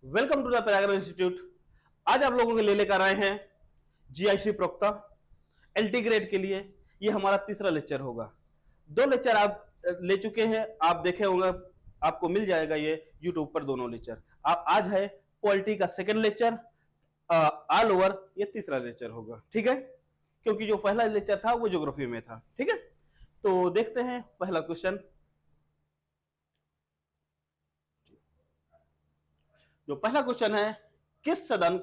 Welcome to the paragraph institute. आज आप लोगों के लिए लेकर आए हैं जीआईसी प्रोक्ता एलटी ग्रेड के लिए। ये हमारा तीसरा लेक्चर होगा। दो लेक्चर आप ले चुके हैं, आप देखे होंगे, आपको मिल जाएगा ये यूट्यूब पर दोनों लेक्चर। आप आज है पॉलिटी का सेकंड लेक्चर ऑल ओवर, ये तीसरा लेक्चर होगा, ठीक है। क्योंकि जो पहला लेक्चर था वो ज्योग्राफी में था, ठीक है। तो देखते हैं पहला क्वेश्चन। जो पहला क्वेश्चन है, किस सदन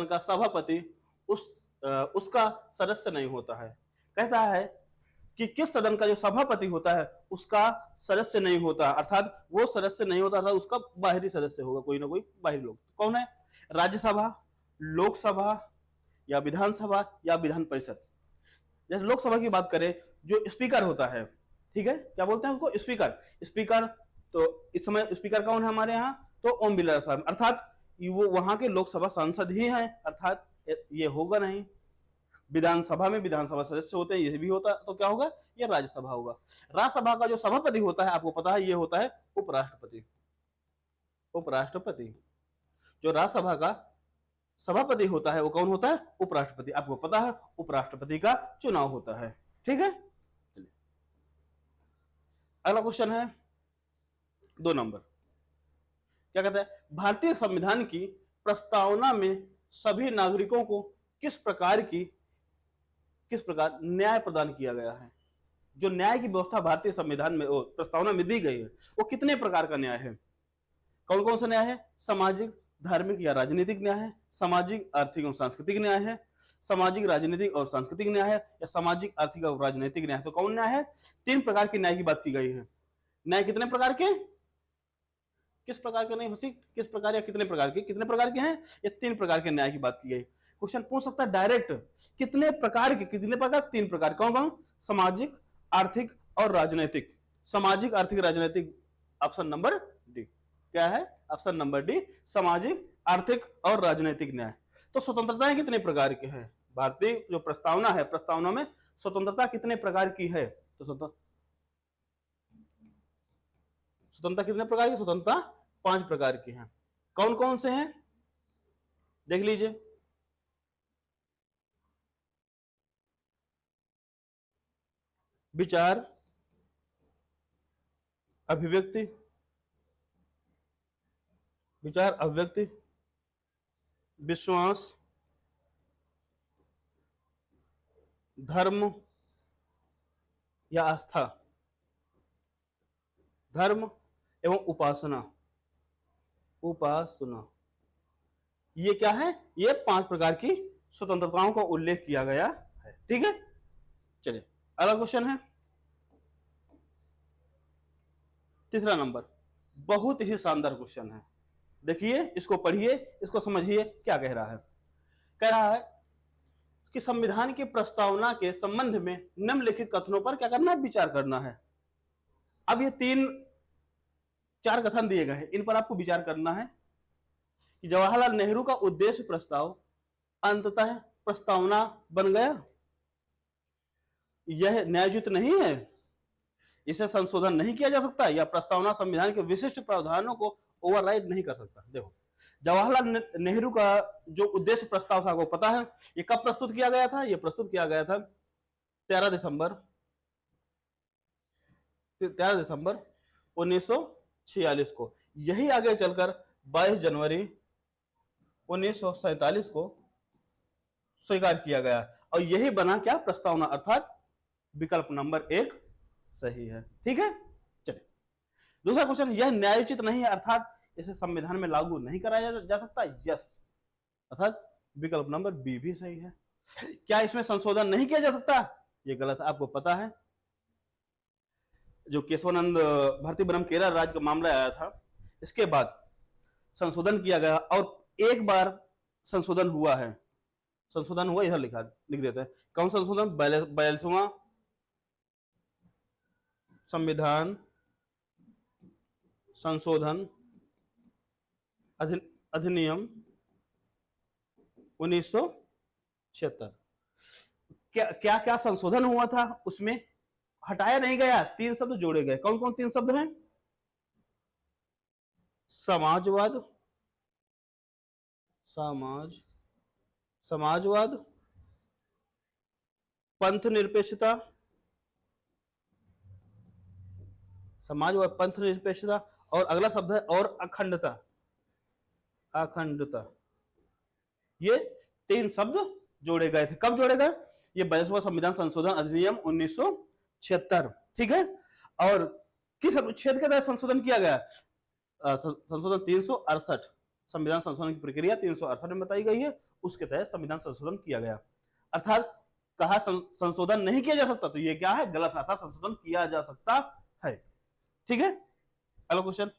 का सभापति उसका सदस्य नहीं होता है। कहता है कि किस सदन का जो सभापति होता है उसका सदस्य नहीं होता, अर्थात वो सदस्य नहीं होता था, उसका बाहरी सदस्य होगा, कोई ना कोई बाहरी लोग। कौन है? राज्यसभा, लोकसभा या विधानसभा या विधान परिषद। जैसे लोकसभा की बात करें, जो स्पीकर होता है, ठीक है, क्या बोलते हैं उसको? स्पीकर। तो इस समय स्पीकर कौन है हमारे यहाँ? तो ओम बिरला साहब, अर्थात वो वहां के लोकसभा सांसद ही हैं, अर्थात ये होगा नहीं। विधानसभा में विधानसभा सदस्य होते हैं, ये भी होता, तो क्या होगा? ये राज्यसभा होगा। राज्यसभा का जो सभापति होता है, आपको पता है, ये होता है उपराष्ट्रपति। जो राज्यसभा का सभापति होता है वो कौन होता है? उपराष्ट्रपति। आपको पता है उपराष्ट्रपति का चुनाव होता है, ठीक है। चलिए अगला क्वेश्चन है 2 नंबर। क्या कहता है? भारतीय संविधान की प्रस्तावना में सभी नागरिकों को किस प्रकार न्याय प्रदान किया गया है। जो न्याय की व्यवस्था भारतीय संविधान में प्रस्तावना में दी गई है, वो कितने प्रकार का न्याय है? कौन कौन सा न्याय है? सामाजिक, धार्मिक या राजनीतिक न्याय है, सामाजिक, आर्थिक और सांस्कृतिक न्याय है, सामाजिक, राजनीतिक और सांस्कृतिक न्याय है, या सामाजिक, आर्थिक और राजनीतिक न्याय। तो कौन न्याय है? 3 प्रकार के न्याय की बात की गई है। न्याय कितने प्रकार के? किस प्रकार के नहीं होती, किस प्रकार या कितने प्रकार के? कितने प्रकार के हैं? ये 3 प्रकार के न्याय की बात की गई। क्वेश्चन पूछ सकता है डायरेक्ट, कितने प्रकार के? कितने प्रकार? 3 प्रकार। कौन कौन? सामाजिक, आर्थिक और राजनीतिक। सामाजिक, आर्थिक, राजनीतिक। Option number D. क्या है? ऑप्शन नंबर डी, सामाजिक, आर्थिक और राजनीतिक न्याय। तो स्वतंत्रताएं कितने प्रकार की है? भारतीय जो प्रस्तावना है, प्रस्तावना में स्वतंत्रता कितने प्रकार की है? तो स्वतंत्रता कितने प्रकार की? स्वतंत्रता 5 प्रकार की हैं। कौन कौन से हैं? देख लीजिए। विचार, अभिव्यक्ति, विश्वास, धर्म या आस्था, धर्म एवं उपासना। ये क्या है? ये 5 प्रकार की स्वतंत्रताओं का उल्लेख किया गया है, ठीक है। चलिए अगला क्वेश्चन है 3 नंबर। बहुत ही शानदार क्वेश्चन है, देखिए, इसको पढ़िए, इसको समझिए क्या कह रहा है। कह रहा है कि संविधान की प्रस्तावना के संबंध में निम्नलिखित कथनों पर क्या करना है? विचार करना है। अब ये 4 कथन दिए गए हैं, इन पर आपको विचार करना है कि जवाहरलाल नेहरू का उद्देश्य प्रस्ताव अंततः प्रस्तावना बन गया, यह न्यायोचित नहीं है, इसे संशोधन नहीं किया जा सकता, या प्रस्तावना संविधान के विशिष्ट प्रावधानों को ओवरराइड नहीं कर सकता। देखो, जवाहरलाल नेहरू का जो उद्देश्य प्रस्ताव था, आपको पता है ये कब प्रस्तुत किया गया था? ये प्रस्तुत किया गया था 13 दिसंबर 1946 को। यही आगे चलकर 22 जनवरी 1947 को स्वीकार किया गया, और यही बना क्या? प्रस्तावना, अर्थात विकल्प नंबर 1 सही है, ठीक है। चलिए दूसरा क्वेश्चन, यह न्यायोचित नहीं है, अर्थात इसे संविधान में लागू नहीं कराया जा सकता। यस, अर्थात विकल्प नंबर बी भी सही है। क्या इसमें संशोधन नहीं किया जा सकता? ये गलत है, आपको पता है। जो केशवानंद भारती ब्रह्म केरल राज्य का मामला आया था, इसके बाद संशोधन किया गया, और एक बार संशोधन हुआ है। इधर लिख देते हैं। कौन संशोधन? 42वां संविधान संशोधन अधिनियम 1976। क्या क्या संशोधन हुआ था उसमें? हटाया नहीं गया, 3 शब्द जोड़े गए। कौन कौन 3 शब्द हैं? समाजवाद, समाज, समाजवाद, पंथ निरपेक्षता, समाजवाद, पंथ निरपेक्षता, और अगला शब्द है और अखंडता, अखंडता। ये 3 शब्द जोड़े गए थे। कब जोड़े गए? ये 42वां संविधान संशोधन अधिनियम 1976, ठीक है। और किस अनुच्छेद के तहत संशोधन किया गया? संशोधन 368, संविधान संशोधन की प्रक्रिया 368 में बताई गई है, उसके तहत संविधान संशोधन किया गया। अर्थात कहा संशोधन नहीं किया जा सकता, तो ये क्या है? गलत है। अर्थात संशोधन किया जा सकता है, ठीक है। अगला क्वेश्चन,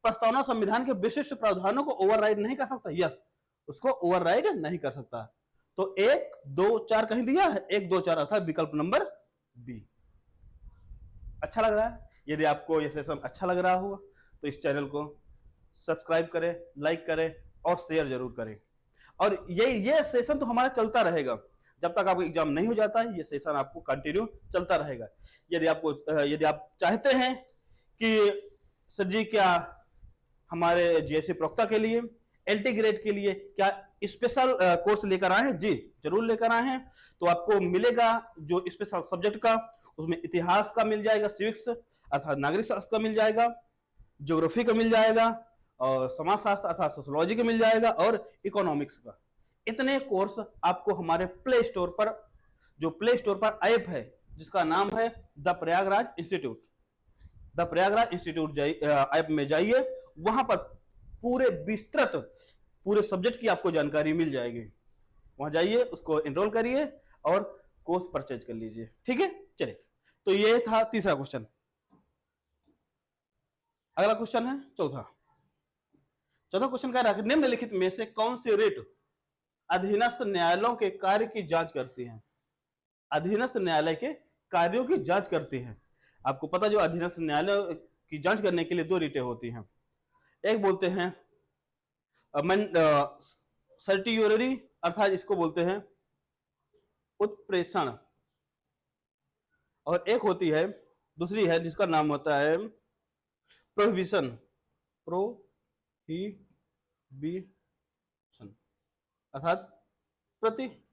प्रस्तावना संविधान के विशिष्ट प्रावधानों को ओवरराइड नहीं कर सकता। यस, उसको ओवरराइड नहीं कर सकता। तो 1, 2, 4 कहीं दिया है, 1, 2, 4 अर्थात विकल्प नंबर बी। अच्छा लग रहा है? यदि आपको यह सेशन अच्छा लग रहा हो तो इस चैनल को सब्सक्राइब करें, लाइक करें और शेयर जरूर करें। और ये सेशन तो हमारा चलता रहेगा जब तक आपको एग्जाम नहीं हो जाता है। ये सेशन आपको कंटिन्यू चलता रहेगा। यदि आप चाहते हैं कि सर जी क्या हमारे जेएससी प्रवक्ता के लिए, एलटी ग्रेड के लिए क्या स्पेशल कोर्स लेकर आए हैं? जी जरूर लेकर आए हैं। तो आपको मिलेगा जो स्पेशल सब्जेक्ट का, उसमें इतिहास का मिल जाएगा, सिविक्स अर्थात नागरिक शास्त्र का मिल जाएगा, ज्योग्राफी का मिल जाएगा, और समाजशास्त्र अर्थात सोशियोलॉजी का मिल जाएगा, और इकोनॉमिक्स का। इतने कोर्स आपको हमारे प्ले स्टोर पर, जो प्ले स्टोर पर ऐप है जिसका नाम है the Prayagraj institute, the Prayagraj institute app में जाइए, वहां पर पूरे विस्तृत पूरे सब्जेक्ट की आपको जानकारी मिल जाएगी। वहां जाइए, उसको एनरोल करिए और कोर्स परचेज कर लीजिए, ठीक है। चलिए, तो ये था तीसरा क्वेश्चन। अगला क्वेश्चन है चौथा क्वेश्चन कह रहा है निम्नलिखित में से कौन सी रिट अधीनस्थ न्यायालयों के कार्य की जांच करती हैं? अधीनस्थ न्यायालय के कार्यों की जांच करती हैं। आपको पता, जो अधीनस्थ न्यायालय की जांच करने के लिए 2 रिटें होती हैं। एक बोलते हैं सर्टियोररी, अर्थात इसको बोलते हैं उत्प्रेषण, और एक होती है, दूसरी है जिसका नाम होता है प्रोहिबिशन, प्रोहिबिशन अर्थात प्रतिषेध,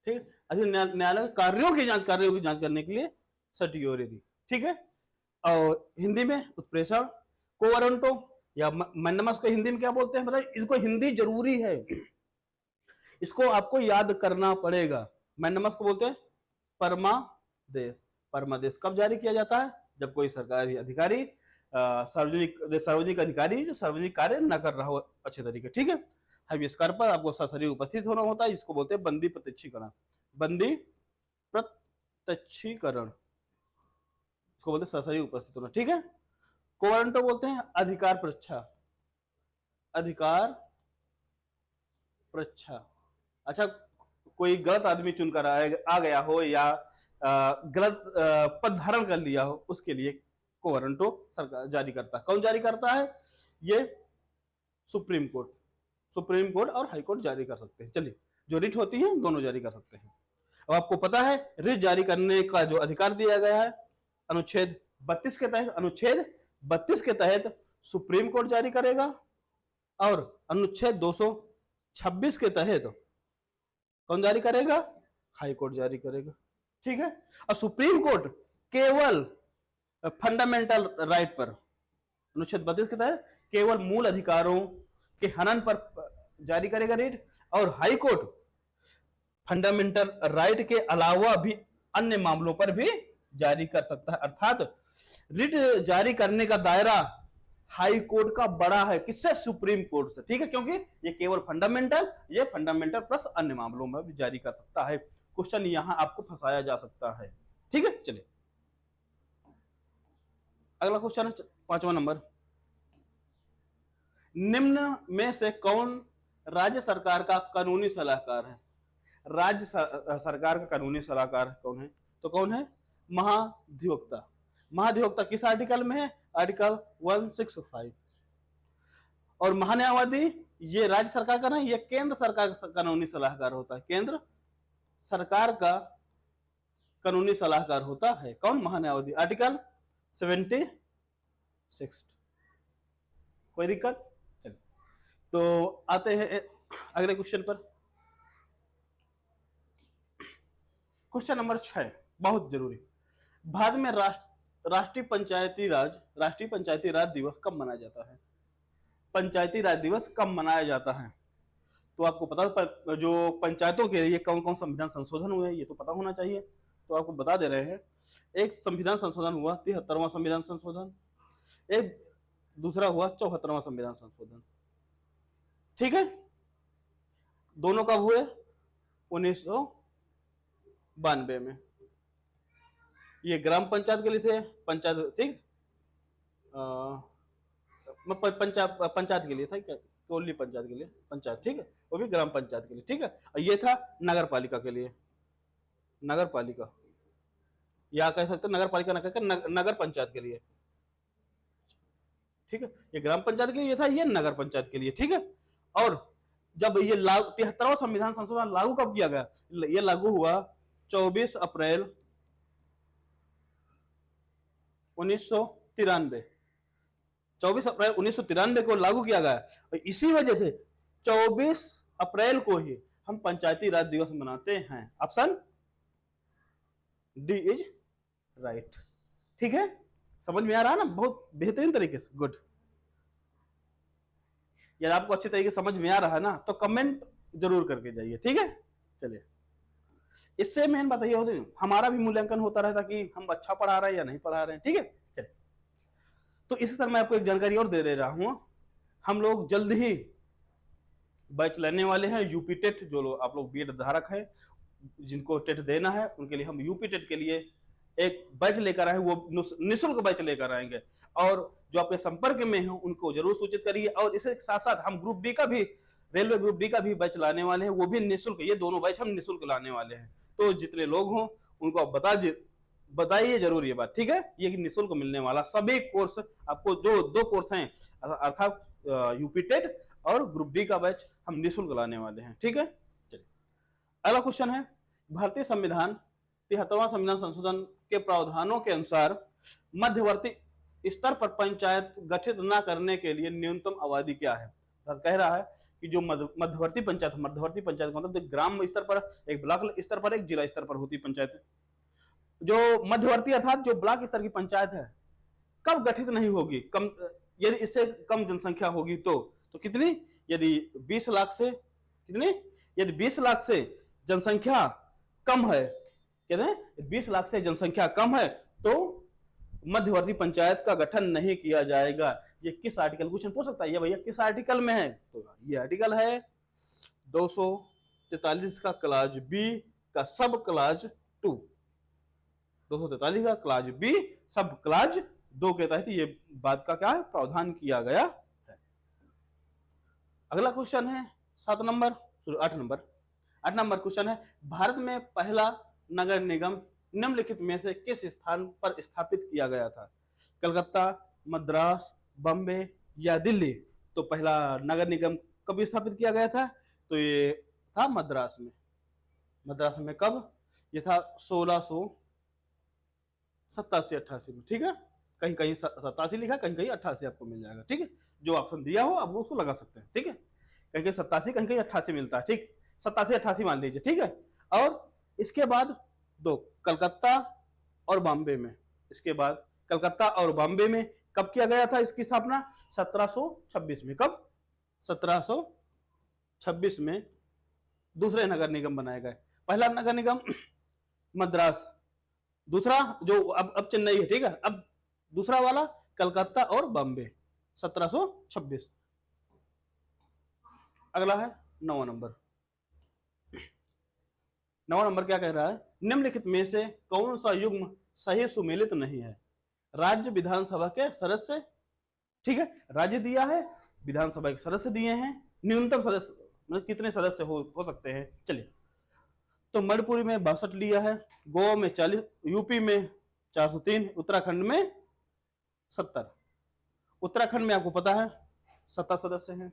ठीक। अधीन न्यायालय कार्यों की जांच करने के लिए सर्टियोररी, ठीक है। और हिंदी में उत्प्रेषण, कोवरंटो या मैंडमस को हिंदी में क्या बोलते हैं? बताइए, इसको हिंदी जरूरी है, इसको आपको याद करना पड़ेगा। मैंडमस को बोलते हैं परमादेश। परमादेश कब जारी किया जाता है? जब कोई सरकारी अधिकारी, सार्वजनिक अधिकारी जो सार्वजनिक कार्य न कर रहा हो अच्छे तरीके, ठीक है। हम इस कार्य पर आपको सशरीर उपस्थित होना होता है, जिसको बोलते हैं बंदी प्रत्यक्षीकरण। बंदी प्रत्यक्षीकरण इसको बोलते हैं सशरीर उपस्थित होना, ठीक है। कोवारंटो बोलते हैं अधिकार परीक्षा, अधिकार परीक्षा। अच्छा, कोई गलत आदमी चुनकर आ गया हो या गलत पद धारण कर लिया हो, उसके लिए कोवारंटो सरकार जारी करता है। कौन जारी करता है? ये सुप्रीम कोर्ट और हाई कोर्ट जारी कर सकते हैं। चलिए, जो रिट होती है दोनों जारी कर सकते हैं। अब आपको पता है रिट जारी करने का जो अधिकार दिया गया है अनुच्छेद 32 के तहत, अनुच्छेद 32 के तहत सुप्रीम कोर्ट जारी करेगा, और अनुच्छेद 226 के तहत कौन जारी करेगा? हाई कोर्ट जारी करेगा, ठीक है। और सुप्रीम कोर्ट केवल फंडामेंटल राइट पर, अनुच्छेद 32 के तहत केवल मूल अधिकारों के हनन पर जारी करेगा रिट, और हाई कोर्ट फंडामेंटल राइट के अलावा भी अन्य मामलों पर भी जारी कर सकता है। अर्थात रिट जारी करने का दायरा हाई कोर्ट का बड़ा है, किससे? सुप्रीम कोर्ट से, ठीक है। क्योंकि ये केवल फंडामेंटल प्लस अन्य मामलों में भी जारी कर सकता है। क्वेश्चन यहां आपको फंसाया जा सकता है, ठीक है। चलिए, अगला क्वेश्चन है 5वां नंबर। निम्न में से कौन राज्य सरकार का कानूनी सलाहकार है? राज्य सरकार का कानूनी सलाहकार कौन है? तो कौन है? महाधिवक्ता। महाधिवक्ता किस आर्टिकल में है? आर्टिकल 165। और महान्यायवादी ये राज्य सरकार का नहीं, ये केंद्र सरकार का कानूनी सलाहकार होता है। केंद्र सरकार का कानूनी सलाहकार होता है कौन? महान्यायवादी। आर्टिकल 76। कोई दिक्कत? चलिए, तो आते हैं अगले क्वेश्चन पर। क्वेश्चन नंबर 6 बहुत जरूरी। भारत में राष्ट्रीय पंचायती राज दिवस कब मनाया जाता है? पंचायती राज दिवस कब मनाया जाता है? तो आपको पता पर जो पंचायतों के लिए कौन कौन संविधान संशोधन हुए ये तो पता होना चाहिए, तो आपको बता दे रहे हैं। एक संविधान संशोधन हुआ 73वां संविधान संशोधन, एक दूसरा हुआ 74वां संविधान संशोधन। ठीक है, दोनों कब हुए? 1992 में। ये ग्राम पंचायत के लिए थे, पंचायत, ठीक, पंचायत के लिए था क्या, टोली पंचायत के लिए पंचायत, ठीक है, वो भी ग्राम पंचायत के लिए, ठीक है। और ये था नगर पालिका के लिए, नगर पालिका, या कह सकते नगर पालिका ना कहकर नगर पंचायत के लिए, ठीक है। ये ग्राम पंचायत के लिए था, ये नगर पंचायत के लिए, ठीक है। और जब ये 73वां संविधान संशोधन लागू कब किया गया? ये लागू हुआ 24 अप्रैल 1993। 24 अप्रैल 1993 को लागू किया गया, और इसी वजह से 24 अप्रैल को ही हम पंचायती राज दिवस मनाते हैं। Option D is right. ठीक है, समझ में आ रहा है ना, बहुत बेहतरीन तरीके से, गुड। यदि आपको अच्छी तरीके से समझ में आ रहा है ना तो कमेंट जरूर करके जाइए, ठीक है। चलिए, इससे मेन बात ये होती है हमारा भी मूल्यांकन होता रहता कि हम अच्छा पढ़ा रहे हैं या नहीं पढ़ा रहे हैं, ठीक है। चलिए, तो इसी तरह मैं आपको एक जानकारी और दे रहा हूं। हम लोग जल्द ही बैच लेने वाले हैं यूपी टेट। जो लोग आप लोग बीएड धारक हैं, जिनको टेट देना है, उनके लिए हम यूपी टेट के लिए एक बैच लेकर आए, वो निःशुल्क बैच लेकर आएंगे। और जो आपके संपर्क में हैं उनको जरूर सूचित करिए। और इसके साथ साथ हम ग्रुप डी का भी, रेलवे ग्रुप डी का भी बैच लाने वाले हैं, वो भी निःशुल्क। ये दोनों बैच हम निःशुल्क लाने वाले हैं। तो जितने लोग हों उनको आप बताइए जरूर ये बात, ठीक है। ये निःशुल्क मिलने वाला सभी कोर्स आपको, जो 2 कोर्स हैं अर्थात यूपी टेट और ग्रुप डी का बैच हम निःशुल्क लाने वाले हैं, ठीक है। चलिए, अगला क्वेश्चन है, भारतीय संविधान 73वां संविधान संशोधन के प्रावधानों के अनुसार मध्यवर्ती स्तर पर पंचायत गठित न करने के लिए न्यूनतम आबादी क्या है? कह रहा है कि जो मध्यवर्ती पंचायत मतलब ग्राम स्तर पर, एक ब्लॉक स्तर पर, एक जिला स्तर पर होती पंचायत। जो मध्यवर्ती अर्थात जो ब्लॉक स्तर की पंचायत है कब गठित नहीं होगी? कम, यदि इससे कम जनसंख्या होगी तो कितनी? यदि 20 लाख से कितनी? यदि 20 लाख से जनसंख्या कम है, कहते हैं 20 लाख से जनसंख्या कम है तो मध्यवर्ती पंचायत का गठन नहीं किया जाएगा। ये किस आर्टिकल, क्वेश्चन पूछ सकता है ये भैया किस आर्टिकल में है? तो ये आर्टिकल है 243 का क्लाज बी का सब क्लाज 2। 243 का क्लाज बी सब क्लाज 2 के तहत ये बात का क्या है, प्रावधान किया गया है। अगला क्वेश्चन है 8 नंबर क्वेश्चन है, भारत में पहला नगर निगम निम्नलिखित में से किस स्थान पर स्थापित किया गया था? कलकत्ता, मद्रास, बॉम्बे या दिल्ली? तो पहला नगर निगम कब स्थापित किया गया था? तो ये था मद्रास में। मद्रास में कब? ये था 1687-88 में, ठीक है। कहीं कहीं 87 लिखा, कहीं कहीं 88 आपको मिल जाएगा, ठीक है। जो ऑप्शन दिया हो आप उसको लगा सकते हैं, ठीक है। कहीं कहीं 87, कहीं कहीं 88 मिलता है, ठीक। 87-88 मान लीजिए, ठीक है। और इसके बाद 2 कलकत्ता और बॉम्बे में, इसके बाद कलकत्ता और बॉम्बे में कब किया गया था इसकी स्थापना? 1726 में। कब? 1726 में दूसरे नगर निगम बनाए गए। पहला नगर निगम मद्रास, दूसरा जो अब चेन्नई है, ठीक है। अब दूसरा वाला कलकत्ता और बॉम्बे, 1726। अगला है 9वां नंबर। 9वां नंबर क्या कह रहा है? निम्नलिखित में से कौन सा युग्म सही सुमेलित नहीं है? राज्य विधानसभा के सदस्य, ठीक है, राज्य दिया है, विधानसभा के सदस्य दिए हैं, न्यूनतम सदस्य मतलब कितने सदस्य हो सकते हैं। चलिए, तो मणिपुर में 62 लिया है, गोवा में 40, यूपी में 403, उत्तराखंड में 70। उत्तराखंड में आपको पता है 70 सदस्य हैं।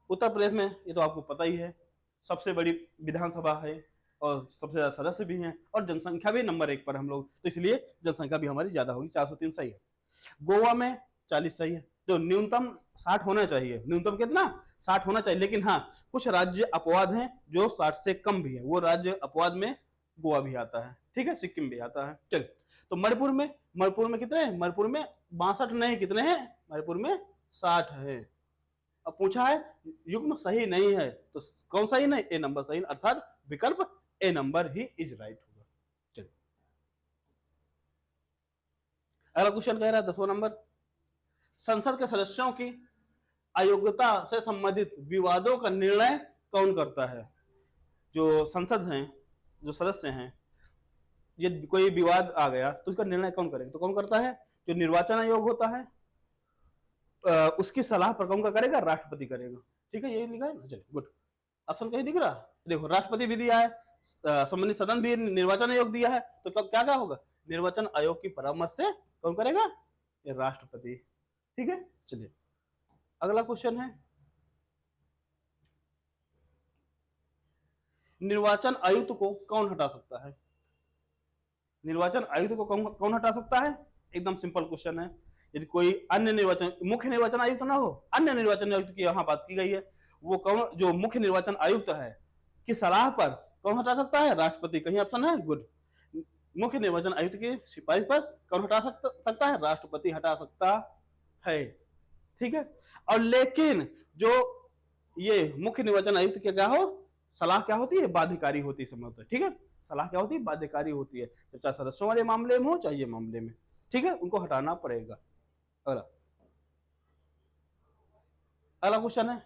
उत्तर प्रदेश में ये तो आपको पता ही है, सबसे बड़ी विधानसभा है और सबसे ज्यादा सदस्य भी हैं, और जनसंख्या भी नंबर 1 पर हम लोग, तो इसलिए जनसंख्या भी हमारी ज्यादा होगी, 403 सही है। गोवा में 40 सही है, जो न्यूनतम 60 होना चाहिए, न्यूनतम कितना 60 होना चाहिए। लेकिन हाँ, कुछ राज्य अपवाद हैं जो 60 से कम भी है। वो राज्य अपवाद में गोवा भी आता है, ठीक है, सिक्किम भी आता है। चलिए, तो मणिपुर में कितने हैं? मणिपुर में 62 नहीं, कितने हैं? मणिपुर में 60 है। अब पूछा है युग्म सही नहीं है, तो कौन सही नहीं? ए नंबर सही, अर्थात विकल्प ए नंबर ही इज राइट होगा। चलिए, अगला क्वेश्चन कह रहा है 10वां नंबर, संसद के सदस्यों की अयोग्यता से संबंधित विवादों का निर्णय कौन करता है? जो संसद हैं, जो सदस्य हैं, ये कोई विवाद आ गया तो उसका निर्णय कौन करेगा? तो कौन करता है? जो निर्वाचन आयोग होता है, उसकी सलाह पर कौन का करेगा? राष्ट्रपति करेगा। ठीक है, यही लिखा है ना। चलिए, गुड। ऑप्शन कहीं दिख रहा? देखो, राष्ट्रपति भी दिया है, संबंधित सदन भी निर्वाचन आयोग दिया है, तो क्या क्या होगा? निर्वाचन आयोग की परामर्श से कौन करेगा? ये राष्ट्रपति। ठीक है, चलिए अगला क्वेश्चन है, निर्वाचन आयुक्त को कौन हटा सकता है? निर्वाचन आयुक्त को कौन हटा सकता है? एकदम सिंपल क्वेश्चन है। यदि कोई अन्य निर्वाचन, मुख्य निर्वाचन आयुक्त ना हो, अन्य निर्वाचन आयुक्त की यहाँ बात की गई है, वो कौन? जो मुख्य निर्वाचन आयुक्त है की सलाह पर कौन हटा सकता है? राष्ट्रपति। कहीं ऑप्शन है? गुड। मुख्य निर्वाचन आयुक्त की सिफारिश पर कौन हटा सकता है? राष्ट्रपति हटा सकता है। ठीक है, और लेकिन जो ये मुख्य निर्वाचन आयुक्त क्या क्या हो, सलाह क्या होती है? बाध्यकारी होती है। ठीक है, सलाह क्या होती है? बाध्यकारी होती है, चाहे सदस्यों वाले मामले में हो चाहे ये मामले में। ठीक है, उनको हटाना पड़ेगा। अगला अगला क्वेश्चन है,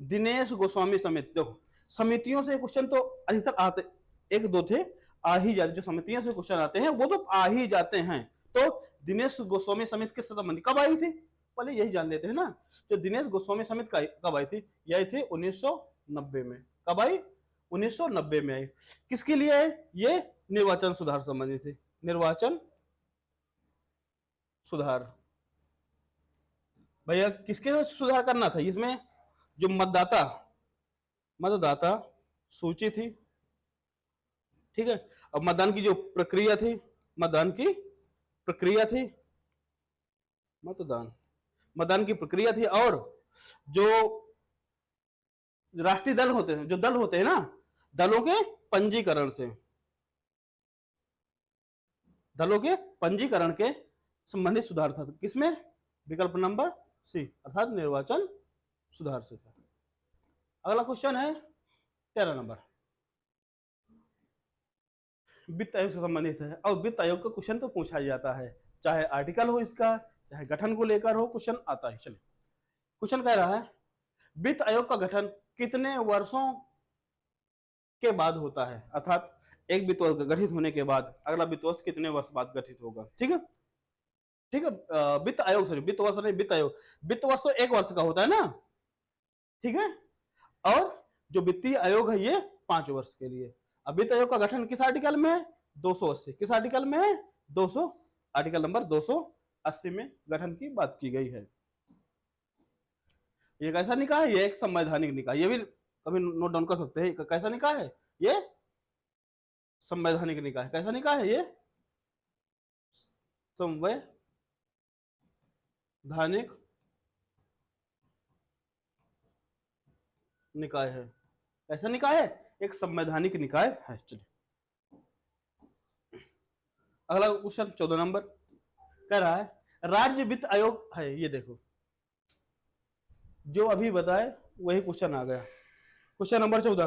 दिनेश गोस्वामी समिति। देखो, समितियों से क्वेश्चन तो अधिकतर आते, एक दो थे, आ ही जाते। जो समितियों से क्वेश्चन आते हैं वो तो आ ही जाते हैं। तो दिनेश गोस्वामी समिति किस संबंधी कब आई थी? पहले यही जान लेते हैं ना। जो दिनेश गोस्वामी समिति कब आई थी? यही थी 1990 में। कब आई? 1990 में आई। किसके लिए है? ये निर्वाचन सुधार संबंधी थी। निर्वाचन सुधार, भैया किसके सुधार करना था? इसमें जो मतदाता सूची थी, ठीक है, अब मतदान की जो प्रक्रिया थी, मतदान की प्रक्रिया थी, मतदान की प्रक्रिया थी, और जो राष्ट्रीय दल होते हैं, जो दल होते हैं ना, दलों के पंजीकरण से, दलों के पंजीकरण के संबंधित सुधार था। किसमें? विकल्प नंबर सी, अर्थात निर्वाचन सुधार से था। अगला क्वेश्चन है 13 नंबर, वित्त आयोग से संबंधित है, और वित्त आयोग का क्वेश्चन तो पूछा जाता है, चाहे आर्टिकल हो इसका, चाहे गठन को लेकर हो, क्वेश्चन आता है। चलिए, क्वेश्चन कह रहा है, वित्त आयोग का गठन कितने वर्षों के बाद होता है? अर्थात एक वित्त वर्ष गठित होने के बाद अगला वित्त वर्ष कितने वर्ष बाद गठित होगा? ठीक है, ठीक है, वित्त आयोग, सॉरी वित्त वर्ष नहीं, वित्त आयोग। वित्त वर्ष तो एक वर्ष का होता है ना, ठीक है, और जो वित्तीय आयोग है ये 5 वर्ष के लिए। अब वित्त आयोग का गठन किस आर्टिकल में है? 280। किस आर्टिकल में है? 200, आर्टिकल नंबर 280 में गठन की बात की गई है। ये कैसा निकाय है? ये एक संवैधानिक निकाय, ये भी कभी नोट डाउन कर सकते हैं। कैसा निकाय है ये? संवैधानिक निकाय। कैसा निकाय है ये? संवैधानिक निकाय है। ऐसा निकाय है, एक संवैधानिक निकाय है। चलिए, अगला क्वेश्चन 14 नंबर कह रहा है, राज्य वित्त आयोग है, ये देखो जो अभी बताए वही क्वेश्चन आ गया। क्वेश्चन नंबर 14,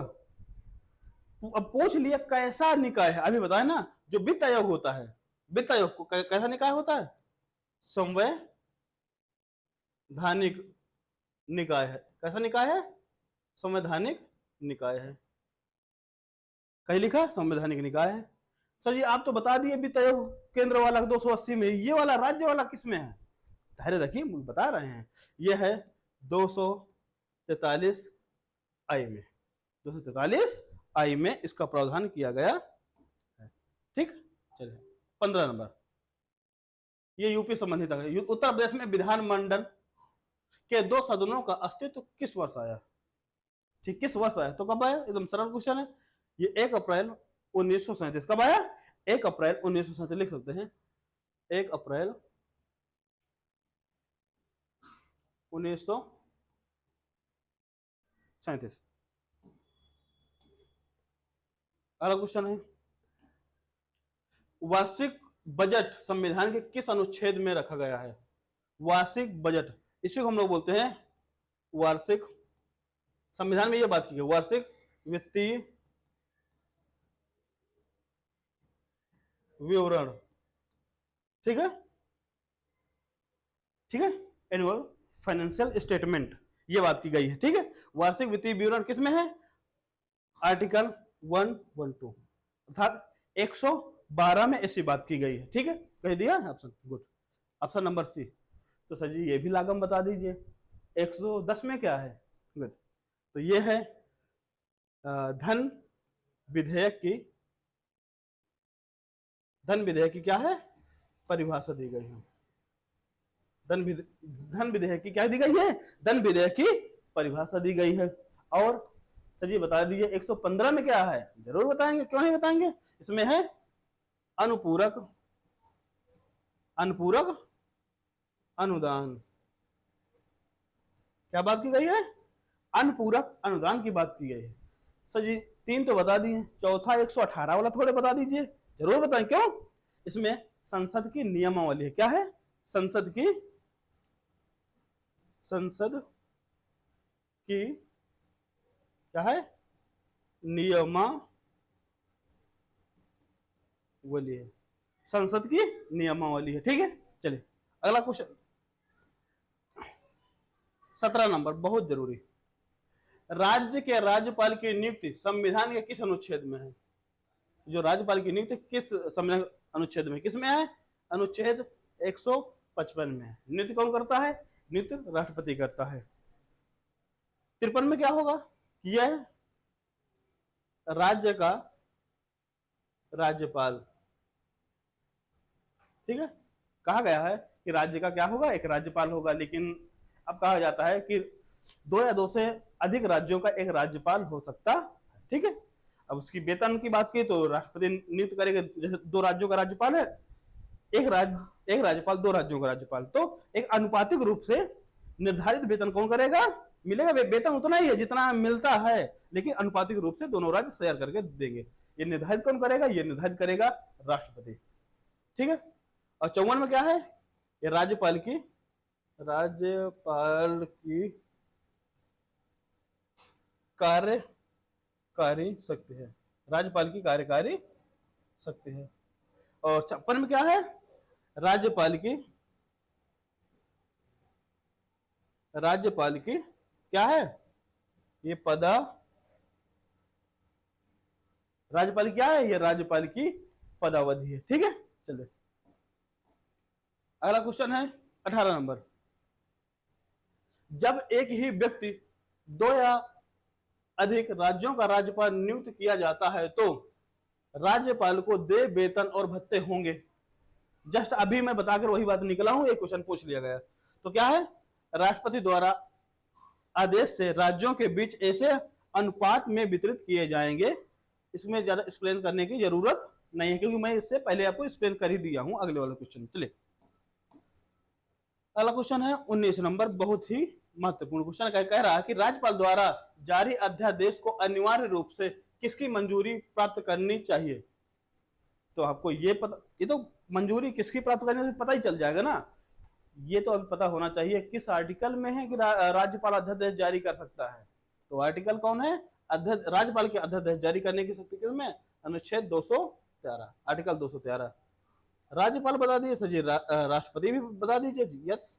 अब पूछ लिया कैसा निकाय है, अभी बताया ना, जो वित्त आयोग होता है, वित्त आयोग को कैसा निकाय होता है? संवैधानिक निकाय है। कैसा निकाय है? संवैधानिक निकाय है। कहीं लिखा संवैधानिक निकाय है। सर जी आप तो बता दिए वित्त आयोग केंद्र वाला 280 में, ये वाला राज्य वाला किसमें है? धैर्य रखिए, बता रहे हैं। ये है 243 आई में, 243 आई में इसका प्रावधान किया गया है। ठीक, चलिए 15 नंबर, ये यूपी संबंधित है। उत्तर प्रदेश में विधानमंडल के 2 सदनों का अस्तित्व किस वर्ष आया? ठीक, किस वर्ष आया? तो कब आया? एकदम सरल क्वेश्चन है। ये 1 अप्रैल 1937। कब आया? 1 अप्रैल 1937 लिख सकते हैं। 1 अप्रैल 1937। अगला क्वेश्चन है, वार्षिक बजट संविधान के किस अनुच्छेद में रखा गया है? वार्षिक बजट, इसी को हम लोग बोलते हैं वार्षिक, संविधान में यह बात की है, वार्षिक वित्तीय विवरण। ठीक है, ठीक है, एनुअल फाइनेंशियल स्टेटमेंट, ये बात की गई है। ठीक है, वार्षिक वित्तीय विवरण किस में है? आर्टिकल 112, अर्थात 112 में ऐसी बात की गई है। ठीक है, कह दिया option, good, option number C. तो सर जी ये भी लागम बता दीजिए, 110 में क्या है? गुड, तो ये है धन विधेयक की, धन विधेयक की क्या है? परिभाषा दी गई है। धन विधेयक की क्या दी गई है? धन विधेयक की परिभाषा दी गई है। और सर जी बता दीजिए 115 में क्या है? जरूर बताएंगे, क्यों नहीं बताएंगे, इसमें है अनुपूरक, अनुपूरक अनुदान। क्या बात की गई है? अनुपूरक अनुदान की बात की गई है। सर जी 3 तो बता दिए, चौथा 118 वाला थोड़े बता दीजिए, जरूर बताएं, क्यों? इसमें संसद की नियमावली है। क्या है? संसद की, संसद की क्या है? नियमावली है, संसद की नियमावली है। ठीक है, चलिए अगला क्वेश्चन 17 नंबर, बहुत जरूरी। राज्य के राज्यपाल की नियुक्ति संविधान के किस अनुच्छेद में है? जो राज्यपाल की नियुक्ति किस संविधान अनुच्छेद में, किस में है? अनुच्छेद 155 में है। नियुक्ति कौन करता है? नियुक्ति राष्ट्रपति करता है। 53 में क्या होगा? यह राज्य का राज्यपाल, ठीक है, कहा गया है कि राज्य का क्या होगा? एक राज्यपाल होगा, लेकिन अब कहा जाता है कि 2 या 2 से अधिक राज्यों का एक राज्यपाल हो सकता है। ठीक है, अब उसकी वेतन की बात की तो राष्ट्रपति नियुक्त करेगा, जैसे 2 राज्यों का राज्यपाल है, एक राज्यपाल 2 राज्यों का राज्यपाल, तो एक अनुपातिक रूप से निर्धारित वेतन कौन करेगा? मिलेगा, वेतन उतना ही है जितना मिलता है, लेकिन अनुपातिक रूप से दोनों राज्य शेयर करके देंगे। ये निर्धारित कौन करेगा? ये निर्धारित करेगा राष्ट्रपति। ठीक है, और 54 में क्या है? ये राज्यपाल की कार्यकारी शक्ति है, राज्यपाल की कार्यकारी शक्ति है। और 56 में क्या है? राज्यपाल की क्या है? ये राज्यपाल क्या है? ये राज्यपाल की पदावधि है। ठीक है, चलिए अगला क्वेश्चन है 18 नंबर। जब एक ही व्यक्ति 2 या अधिक राज्यों का राज्यपाल नियुक्त किया जाता है तो राज्यपाल को देय वेतन और भत्ते होंगे। जस्ट अभी मैं बताकर वही बात निकला हूं, एक क्वेश्चन पूछ लिया गया। तो क्या है? राष्ट्रपति द्वारा आदेश से राज्यों के बीच ऐसे अनुपात में वितरित किए जाएंगे। इसमें ज्यादा एक्सप्लेन करने की जरूरत नहीं है, क्योंकि मैं इससे पहले आपको एक्सप्लेन कर ही दिया हूं अगले वाले क्वेश्चन। चलिए अगला क्वेश्चन है 19 नंबर, बहुत ही महत्वपूर्ण क्वेश्चन। कह रहा है कि राज्यपाल द्वारा जारी अध्यादेश को अनिवार्य रूप से किसकी मंजूरी प्राप्त करनी चाहिए? तो आपको ये पता, ये तो मंजूरी किसकी प्राप्त करने से पता ही चल जाएगा ना, ये तो अभी पता होना चाहिए किस आर्टिकल में है कि राज्यपाल अध्यादेश जारी कर सकता है। तो आर्टिकल कौन है? राज्यपाल के अध्यादेश जारी करने की शक्ति किसमें? अनुच्छेद 213, आर्टिकल 213। राज्यपाल बता दीजिए सर जी, राष्ट्रपति भी बता दीजिए जी। यस,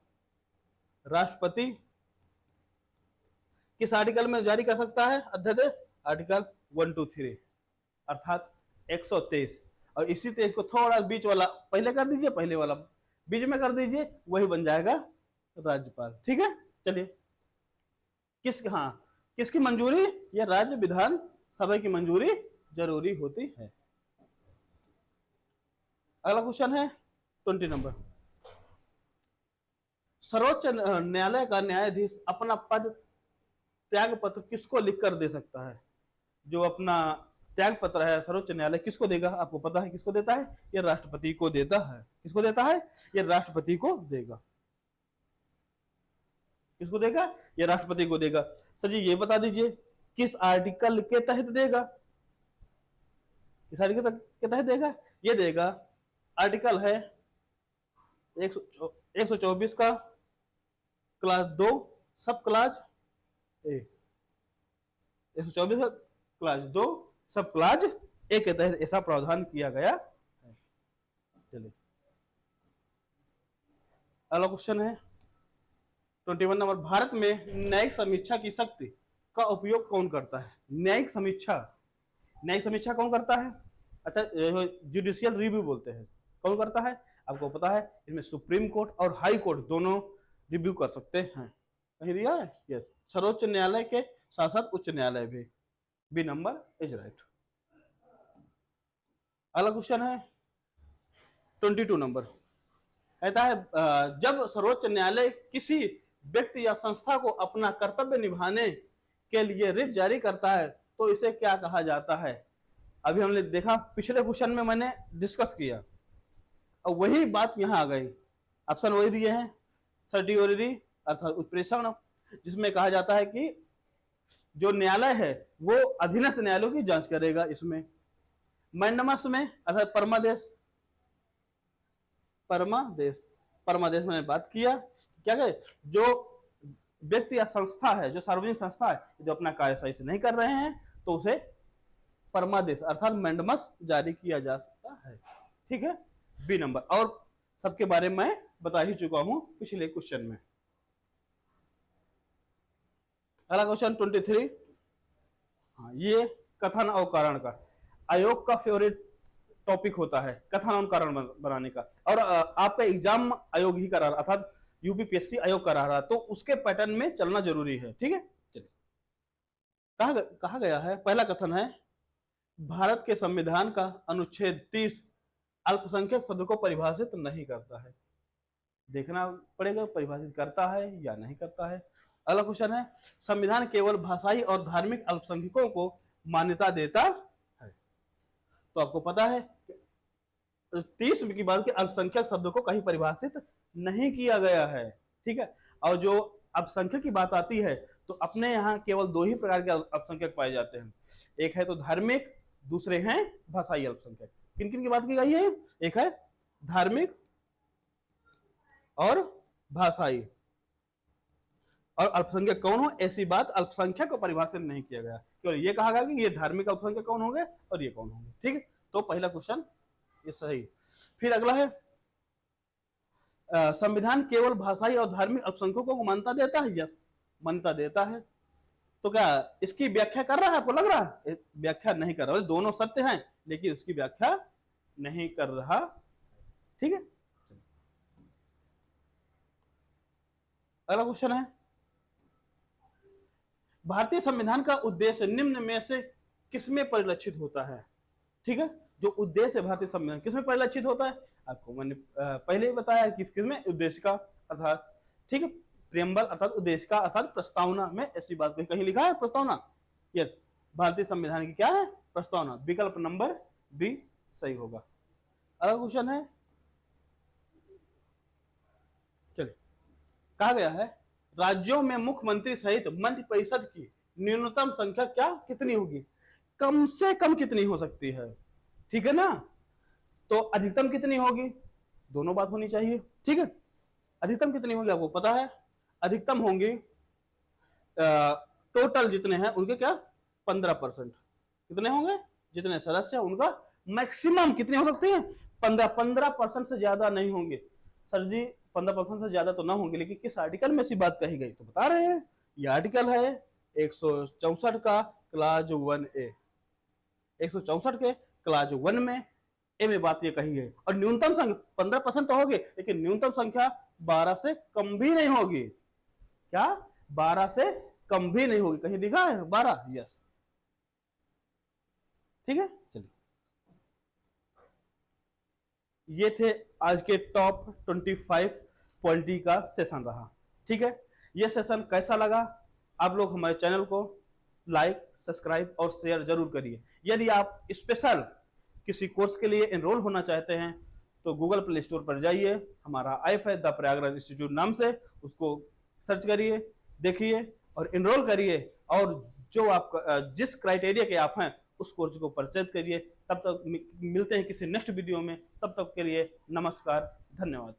राष्ट्रपति किस आर्टिकल में जारी कर सकता है अध्यादेश? आर्टिकल 123, अर्थात 123। और इसी 23 को थोड़ा बीच वाला पहले कर दीजिए, पहले वाला बीच में कर दीजिए, वही बन जाएगा राज्यपाल। ठीक है, चलिए किसकी मंजूरी? यह राज्य विधान सभा की मंजूरी जरूरी होती है। अगला क्वेश्चन है 20 नंबर। सर्वोच्च न्यायालय का न्यायाधीश अपना पद त्याग पत्र किसको लिखकर दे सकता है? जो अपना त्याग पत्र है सर्वोच्च न्यायालय किसको देगा? आपको पता है किसको देता है? ये राष्ट्रपति को देता है। किसको देता है? ये राष्ट्रपति को देगा। किसको देगा? ये राष्ट्रपति को देगा। सर जी ये बता दीजिए किस आर्टिकल के तहत देगा? किस आर्टिकल के तहत देगा? ये देगा आर्टिकल है 124 का क्लास 2 सब क्लास ए, 124 का क्लास 2 सब क्लास ए के तहत ऐसा प्रावधान किया गया है। चलिए अगला क्वेश्चन है 21 नंबर, भारत में न्यायिक समीक्षा की शक्ति का उपयोग कौन करता है? न्यायिक समीक्षा कौन करता है? अच्छा जुडिशियल रिव्यू बोलते हैं, कौन करता है? आपको पता है इसमें सुप्रीम कोर्ट और हाई कोर्ट दोनों रिव्यू कर सकते हैं। कहीं दिया है? यस, सर्वोच्च न्यायालय के साथ साथ उच्च न्यायालय भी। B number is right. अगला क्वेश्चन है 22 नंबर, कहता है जब सर्वोच्च न्यायालय किसी व्यक्ति या संस्था को अपना कर्तव्य निभाने के लिए रिट जारी करता है तो इसे क्या कहा जाता है? अभी हमने देखा पिछले क्वेश्चन में मैंने डिस्कस किया और वही बात यहां आ गई। ऑप्शन वही दिए हैं, सर्टियोरी अर्थात उत्प्रेषण, जिसमें कहा जाता है कि जो न्यायालय है वो अधीनस्थ न्यायालयों की जांच करेगा। इसमें मैंडमस में अर्थात परमादेश मैंने बात किया क्या कहे, जो व्यक्ति या संस्था है, जो सार्वजनिक संस्था है, जो अपना कार्य सही से नहीं कर रहे हैं तो उसे परमादेश अर्थात मैंडमस जारी किया जा सकता है। ठीक है, बी नंबर। और सबके बारे में मैं बता ही चुका हूं पिछले क्वेश्चन में। अगला क्वेश्चन 23, हाँ ये कथन और कारण का आयोग का फेवरेट टॉपिक होता है, कथन और कारण बनाने का। और आपका एग्जाम आयोग ही करा रहा, अर्थात यूपीपीएससी आयोग करा रहा, तो उसके पैटर्न में चलना जरूरी है। ठीक है, चलिए कहा गया है, पहला कथन है भारत के संविधान का अनुच्छेद 30 अल्पसंख्यक शब्द को परिभाषित नहीं करता है। देखना पड़ेगा परिभाषित करता है या नहीं करता है। अगला क्वेश्चन है संविधान केवल भाषाई और धार्मिक अल्पसंख्यकों को मान्यता देता है। तो आपको पता है 30 की बात की अल्पसंख्यक शब्द को कहीं परिभाषित नहीं किया गया है। ठीक है, और जो अल्पसंख्यक की बात आती है तो अपने यहाँ केवल दो ही प्रकार के अल्पसंख्यक पाए जाते हैं, एक है तो धार्मिक, दूसरे हैं भाषाई अल्पसंख्यक। किन किन की बात की गई है? एक है धार्मिक और भाषाई, और अल्पसंख्यक कौन हो ऐसी बात अल्पसंख्यक को परिभाषित नहीं किया गया, केवल ये कहा गया कि ये धार्मिक अल्पसंख्यक कौन होंगे और ये कौन होंगे। ठीक है, तो पहला क्वेश्चन ये सही। फिर अगला है संविधान केवल भाषाई और धार्मिक अल्पसंख्यकों को मान्यता देता है। यस, मान्यता देता है। तो क्या इसकी व्याख्या कर रहा है? आपको लग रहा है व्याख्या नहीं कर रहा, दोनों सत्य हैं लेकिन उसकी व्याख्या नहीं कर रहा। ठीक है, अगला क्वेश्चन है भारतीय संविधान का उद्देश्य निम्न में से किसमें परिलक्षित होता है? ठीक है, जो उद्देश्य भारतीय संविधान किसमें परिलक्षित होता है? आपको मैंने पहले ही बताया किस किसमें, उद्देश्य का अर्थात, ठीक है, प्रियम्बल अर्थात उद्देश्य का अर्थात प्रस्तावना में ऐसी बात कहीं लिखा है प्रस्तावना। यस, भारतीय संविधान की क्या है? प्रस्तावना। विकल्प नंबर बी सही होगा। अगला क्वेश्चन है, चलिए कहा गया है राज्यों में मुख्यमंत्री सहित मंत्रि परिषद की न्यूनतम संख्या क्या कितनी होगी? कम से कम कितनी हो सकती है? ठीक है ना, तो अधिकतम कितनी होगी? दोनों बात होनी चाहिए। ठीक है, अधिकतम कितनी होगी आपको पता है? अधिकतम होंगी टोटल जितने हैं उनके क्या 15%। कितने होंगे? जितने सदस्य उनका मैक्सिमम कितने हो सकते हैं? 15% से ज्यादा नहीं होंगे। सर जी 15% से ज्यादा तो ना होंगे, लेकिन किस आर्टिकल में ऐसी बात कही गई तो बता रहे हैं। ये आर्टिकल है 164 का क्लास 1A, 164 के क्लास 1 में ए में बात ये कही है। और न्यूनतम संख्या 15% तो होगी, लेकिन न्यूनतम संख्या 12 से कम भी नहीं होगी। क्या 12 से कम भी नहीं होगी? कहीं दिखा है 12? यस, ठीक है। चलिए ये थे आज के टॉप 25 पॉलिटी का सेशन रहा। ठीक है, ये सेशन कैसा लगा? आप लोग हमारे चैनल को लाइक, सब्सक्राइब और शेयर जरूर करिए। यदि आप स्पेशल किसी कोर्स के लिए एनरोल होना चाहते हैं तो गूगल प्ले स्टोर पर जाइए, हमारा ऐप है द प्रयागराज इंस्टीट्यूट नाम से, उसको सर्च करिए, देखिए और इनरोल करिए, और जो आप जिस क्राइटेरिया के आप हैं उस कोर्स को परचेज करिए। तब तक मिलते हैं किसी नेक्स्ट वीडियो में, तब तक के लिए नमस्कार, धन्यवाद।